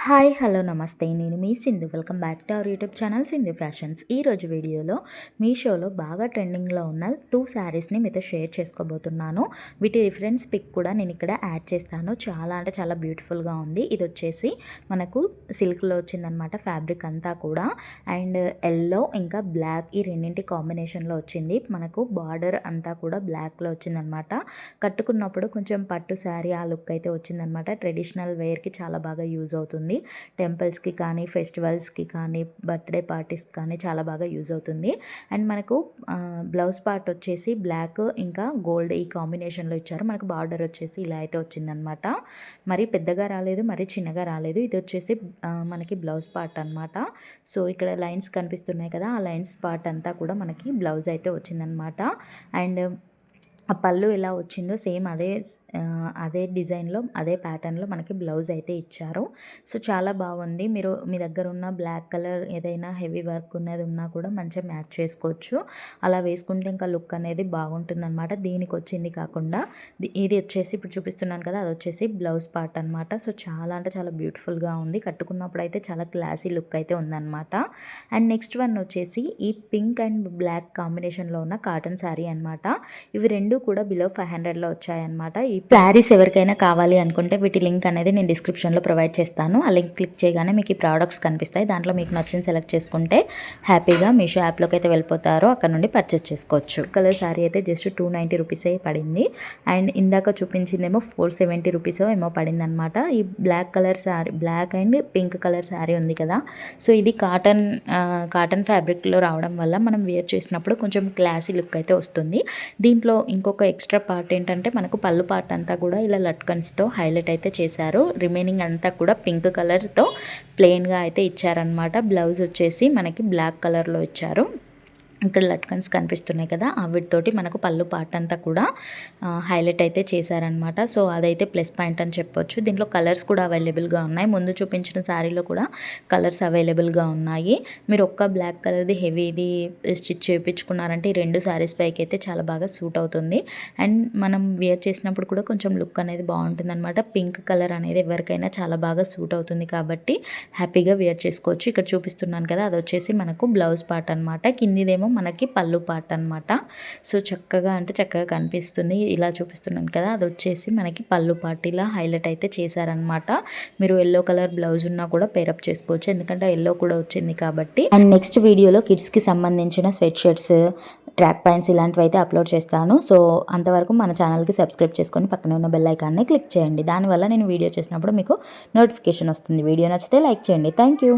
Hi hello నమస్తే నేను మీ Sindhu welcome back to our YouTube channel Sindhu fashions. ఈరోజు వీడియోలో మీషోలో బాగా ట్రెండింగ్లో ఉన్న 2 శారీస్ని మీతో షేర్ చేసుకోబోతున్నాను. వీటి రిఫరెన్స్ పిక్ కూడా నేను ఇక్కడ యాడ్ చేస్తాను. చాలా అంటే చాలా బ్యూటిఫుల్గా ఉంది. ఇది వచ్చేసి మనకు సిల్క్లో వచ్చిందనమాట. ఫ్యాబ్రిక్ అంతా కూడా అండ్ ఎల్లో ఇంకా బ్లాక్ ఈ రెండింటి కాంబినేషన్లో వచ్చింది. మనకు బార్డర్ అంతా కూడా బ్లాక్లో వచ్చిందనమాట. కట్టుకున్నప్పుడు కొంచెం పట్టు శారీ ఆ లుక్ అయితే వచ్చిందనమాట. ట్రెడిషనల్ వేర్కి చాలా బాగా యూజ్ అవుతుంది. టెంపుల్స్కి కానీ ఫెస్టివల్స్కి కానీ బర్త్డే పార్టీస్కి కానీ చాలా బాగా యూజ్ అవుతుంది. అండ్ మనకు బ్లౌజ్ పార్ట్ వచ్చేసి బ్లాక్ ఇంకా గోల్డ్ ఈ కాంబినేషన్లో ఇచ్చారు. మనకు బార్డర్ వచ్చేసి ఇలా అయితే వచ్చిందనమాట. మరి పెద్దగా రాలేదు, మరి చిన్నగా రాలేదు. ఇది వచ్చేసి మనకి బ్లౌజ్ పార్ట్ అనమాట. సో ఇక్కడ లైన్స్ కనిపిస్తున్నాయి కదా, ఆ లైన్స్ పార్ట్ అంతా కూడా మనకి బ్లౌజ్ అయితే వచ్చిందనమాట. అండ్ ఆ పళ్ళు ఎలా వచ్చిందో సేమ్ అదే డిజైన్లో అదే ప్యాటర్న్లో మనకి బ్లౌజ్ అయితే ఇచ్చారు. సో చాలా బాగుంది. మీరు మీ దగ్గర ఉన్న బ్లాక్ కలర్ ఏదైనా హెవీ వర్క్ ఉన్నది ఉన్నా కూడా మంచిగా మ్యాచ్ చేసుకోవచ్చు. అలా వేసుకుంటే ఇంకా లుక్ అనేది బాగుంటుందన్నమాట. దీనికి వచ్చింది కాకుండా ఇది వచ్చేసి ఇప్పుడు చూపిస్తున్నాను కదా, అది వచ్చేసి బ్లౌజ్ పార్ట్ అనమాట. సో చాలా అంటే చాలా బ్యూటిఫుల్గా ఉంది. కట్టుకున్నప్పుడు అయితే చాలా క్లాసీ లుక్ అయితే ఉందన్నమాట. అండ్ నెక్స్ట్ వన్ వచ్చేసి ఈ పింక్ అండ్ బ్లాక్ కాంబినేషన్లో ఉన్న కాటన్ శారీ అనమాట. ఇవి రెండు కూడా బిలో 500లో వచ్చాయన్నమాట. ఈ శారీస్ ఎవరికైనా కావాలి అనుకుంటే వీటి లింక్ అనేది నేను డిస్క్రిప్షన్లో ప్రొవైడ్ చేస్తాను. ఆ లింక్ క్లిక్ చేయగానే మీకు ఈ ప్రోడక్ట్స్ కనిపిస్తాయి. దాంట్లో మీకు నచ్చిన సెలెక్ట్ చేసుకుంటే హ్యాపీగా మీషో యాప్లోకి అయితే వెళ్ళిపోతారో అక్కడ నుండి పర్చేస్ చేసుకోవచ్చు. కలర్ శారీ అయితే జస్ట్ 290 రూపీసే పడింది. అండ్ ఇందాక చూపించిందేమో 470 రూపీస్ ఏమో పడింది అనమాట. ఈ black colour sari, black and pink colour sari ఉంది కదా, సో ఇది కాటన్ ఫ్యాబ్రిక్లో రావడం వల్ల మనం వేర్ చేసినప్పుడు కొంచెం క్లాసీ లుక్ అయితే వస్తుంది. దీంట్లో ఇంకొక ఎక్స్ట్రా పార్ట్ ఏంటంటే మనకు పళ్ళు పార్ట్ అంతా కూడా ఇలా లట్కన్స్తో హైలైట్ అయితే చేశారు. రిమైనింగ్ అంతా కూడా పింక్ కలర్తో ప్లెయిన్గా అయితే ఇచ్చారనమాట. బ్లౌజ్ వచ్చేసి మనకి బ్లాక్ కలర్లో ఇచ్చారు. ఇక్కడ లట్కన్స్ కనిపిస్తున్నాయి కదా, వీటితోటి మనకు పళ్ళు పార్ట్ అంతా కూడా హైలైట్ అయితే చేశారనమాట. సో అదైతే ప్లస్ పాయింట్ అని చెప్పొచ్చు. దీంట్లో కలర్స్ కూడా అవైలబుల్గా ఉన్నాయి. ముందు చూపించిన శారీలో కూడా కలర్స్ అవైలబుల్గా ఉన్నాయి. మీరు ఒక్క బ్లాక్ కలర్ది హెవీది స్టిచ్ చేయించుకున్నారంటే ఈ రెండు శారీస్ పైకి అయితే చాలా బాగా సూట్ అవుతుంది. అండ్ మనం వేర్ చేసినప్పుడు కూడా కొంచెం లుక్ అనేది బాగుంటుంది అనమాట. పింక్ కలర్ అనేది ఎవరికైనా చాలా బాగా సూట్ అవుతుంది కాబట్టి హ్యాపీగా వేర్ చేసుకోవచ్చు. ఇక్కడ చూపిస్తున్నాను కదా, అది వచ్చేసి మనకు బ్లౌజ్ పార్ట్ అనమాట. కిందిదేమో మనకి పళ్ళు పార్ట్ అనమాట. సో చక్కగా అంటే చక్కగా కనిపిస్తుంది. ఇలా చూపిస్తున్నాను కదా, అది వచ్చేసి మనకి పళ్ళు పార్ట్ ఇలా హైలైట్ అయితే చేశారనమాట. మీరు ఎల్లో కలర్ బ్లౌజ్ ఉన్నా కూడా పేరప్ చేసుకోవచ్చు, ఎందుకంటే ఎల్లో కూడా వచ్చింది కాబట్టి. అండ్ నెక్స్ట్ వీడియోలో కిడ్స్కి సంబంధించిన స్వెట్ షర్ట్స్, ట్రాక్ ప్యాంట్స్ ఇలాంటివి అయితే అప్లోడ్ చేస్తాను. సో అంతవరకు మన ఛానల్కి సబ్స్క్రైబ్ చేసుకొని పక్కనే ఉన్న బెల్ ఐకాన్ని క్లిక్ చేయండి. దానివల్ల నేను వీడియో చేసినప్పుడు మీకు నోటిఫికేషన్ వస్తుంది. వీడియో నచ్చితే లైక్ చేయండి. Thank you.